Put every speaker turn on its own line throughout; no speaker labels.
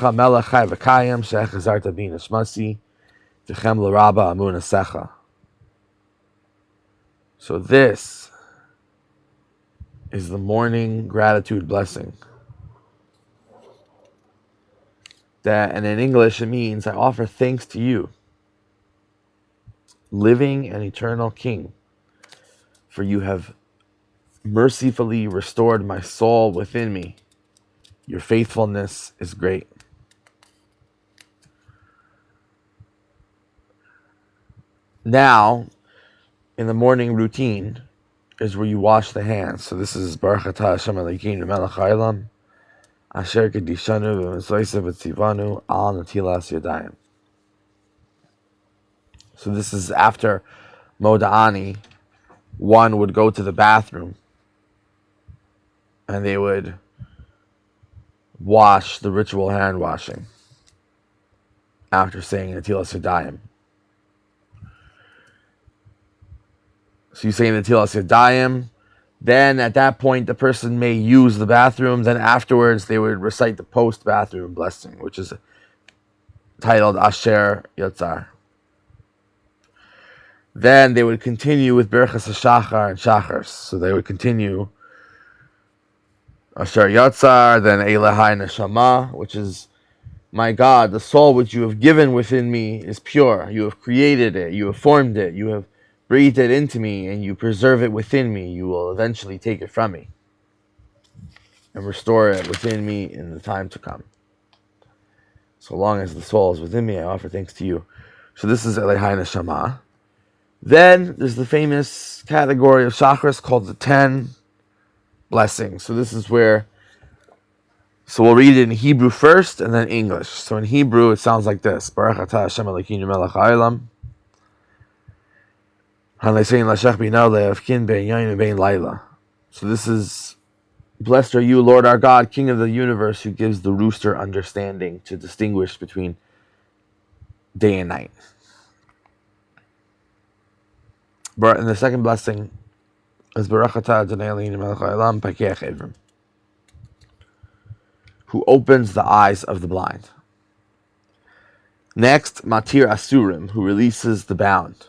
Lecha melech chai v'kayim she'echazarta bi nishmasi v'chem l'raba amun asecha. So this is the morning gratitude blessing. And in English it means, I offer thanks to you, living and eternal King, for you have mercifully restored my soul within me. Your faithfulness is great. Now, in the morning routine, is where you wash the hands. So this is Baruch Atah Hashem Elokeinu Melech Haolam Asher Kedishanu V'Mitzvayse V'Tzivanu Al Natilas Yadayim. So this is after Moda'ani. One would go to the bathroom and they would wash the ritual hand washing after saying Natilas Yadayim. So you say Natilas Yadayim, then at that point the person may use the bathroom, then afterwards they would recite the post-bathroom blessing, which is titled Asher Yatzar. Then they would continue with Berachos HaShachar and Shachars. So they would continue Asher Yatzar, then Elahai Neshama, which is, my God, the soul which you have given within me is pure. You have created it, you have formed it, you have breathe it into me, and you preserve it within me. You will eventually take it from me and restore it within me in the time to come. So long as the soul is within me, I offer thanks to you. So this is Elahai Neshama. Then there's the famous category of chakras called the 10 blessings. So this is where, so we'll read it in Hebrew first and then English. So in Hebrew it sounds like this: Baruch Atah Hashem Elokeinu Melech Haolam So this is, blessed are you, Lord our God, King of the universe, who gives the rooster understanding to distinguish between day and night. And the second blessing is Baruch Atah Doniel Aryeh Ehrenreich Ehrenreich, who opens the eyes of the blind. Next, Matir Asurim, who releases the bound,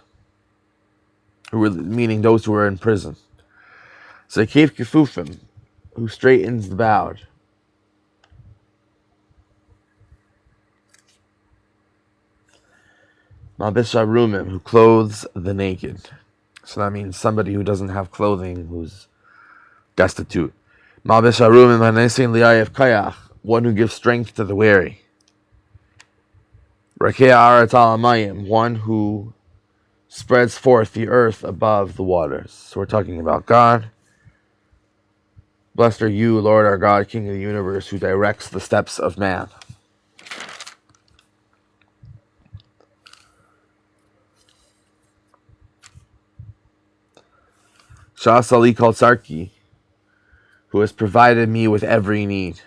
meaning those who are in prison. Zekev Kefufim, who straightens the bowed. Malbis Harumim, who clothes the naked. So that means somebody who doesn't have clothing, who's destitute. Malbis Harumim Hanesin Liayev Kayach, one who gives strength to the weary. Rakei Aretz Al Hamayim, one who spreads forth the earth above the waters. So we're talking about God. Blessed are you, Lord our God, King of the universe, who directs the steps of man. Shasali called Sarki, who has provided me with every need.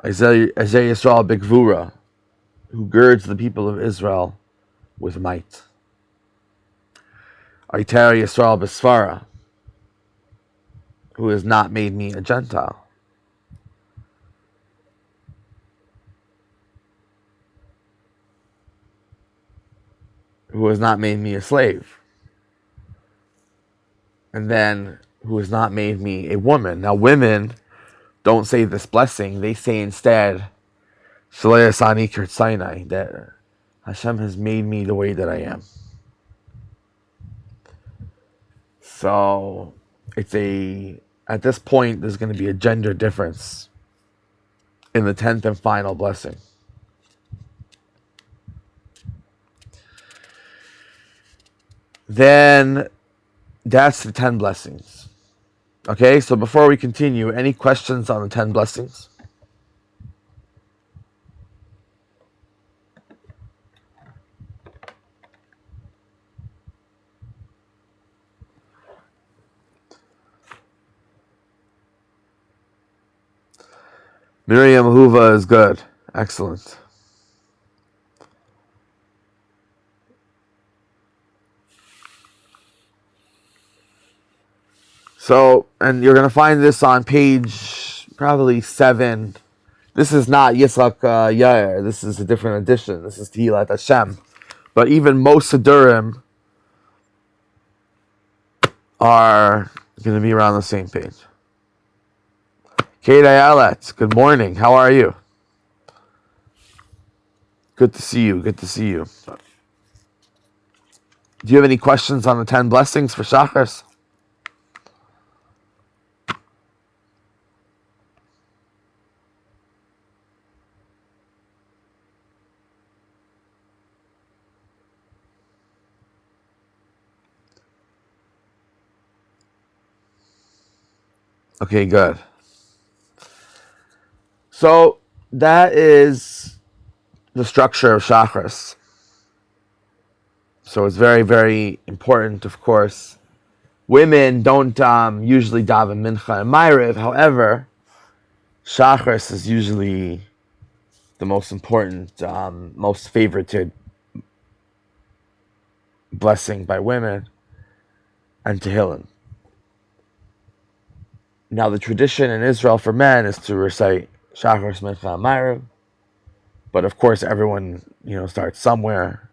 Isaiah Yisrael Bigvura, who girds the people of Israel with might. Aiter Yisrael Besfara, who has not made me a Gentile. Who has not made me a slave. And then, who has not made me a woman. Now, women don't say this blessing. They say instead, Shalei Kirtzainai, that Hashem has made me the way that I am. So, at this point, there's going to be a gender difference in the 10th and final blessing. Then, that's the 10 blessings. Okay, so before we continue, any questions on the 10 blessings? Miriam Huva is good. Excellent. So, and you're going to find this on page probably 7. This is not Yitzhak Yair. This is a different edition. This is Tehillat Hashem. But even most Sidurim are going to be around the same page. Kate Ayelet, good morning. How are you? Good to see you. Good to see you. Do you have any questions on the 10 blessings for Shachris? Okay, good. So that is the structure of Shachris. So it's very, very important, of course. Women don't usually daven Mincha and Ma'ariv. However, Shachris is usually the most important, most favorited blessing by women, and Tehillim. Now, the tradition in Israel for men is to recite Shachris, Mincha, and Ma'ariv. But of course, everyone, starts somewhere.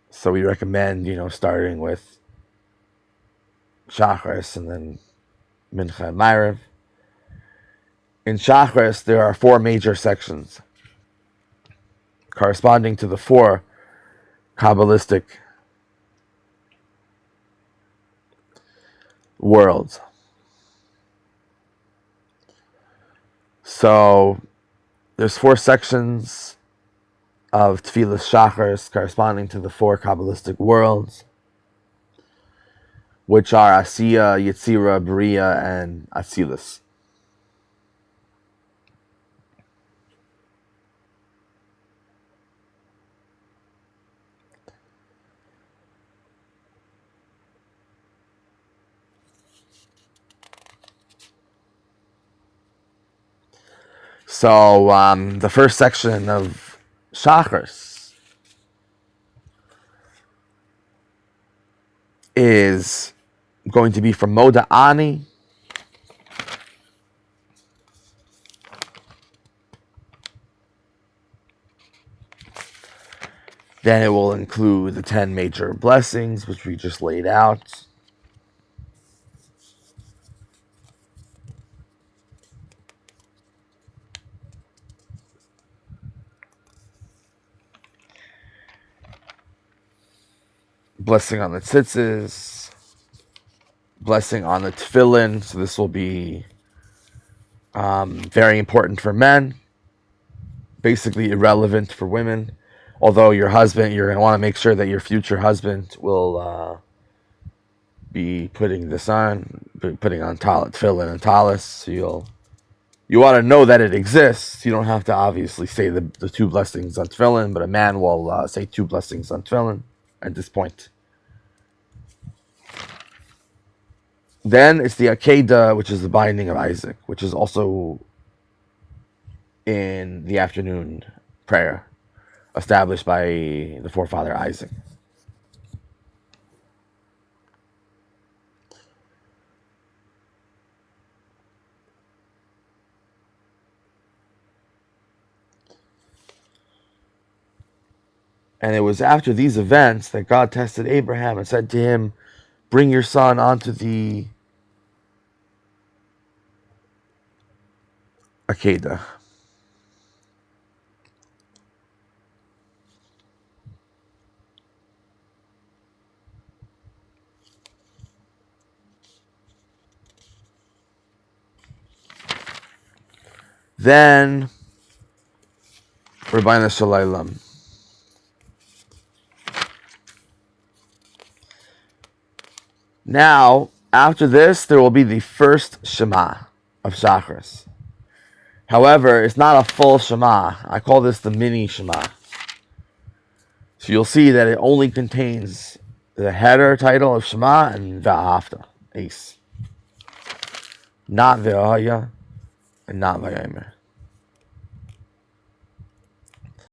So we recommend, starting with Shachris and then Mincha and Ma'ariv. In Shachris, there are 4 major sections corresponding to the 4 Kabbalistic worlds. So there's 4 sections of Tfilas Shachris corresponding to the 4 Kabbalistic worlds, which are Asiya, Yetzira, Bria, and Atzilus. So the first section of Shachris is going to be from Moda Ani then it will include the 10 major blessings, which we just laid out. Blessing on the tzitzis, blessing on the tefillin. So this will be very important for men, basically irrelevant for women. Although your husband, you're going to want to make sure that your future husband will be putting this on, putting on tefillin and talis. So you want to know that it exists. You don't have to obviously say the 2 blessings on tefillin, but a man will say 2 blessings on tefillin at this point. Then it's the Akedah, which is the binding of Isaac, which is also in the afternoon prayer, established by the forefather Isaac. And it was after these events that God tested Abraham and said to him, bring your son onto the Akedah. Then, Rabbeinu Shalom. Now, after this, there will be the first Shema of Shachris. However, it's not a full Shema. I call this the mini Shema. So you'll see that it only contains the header title of Shema and Va'afta, Ace. Not Ve'ahaya and not Vayomer.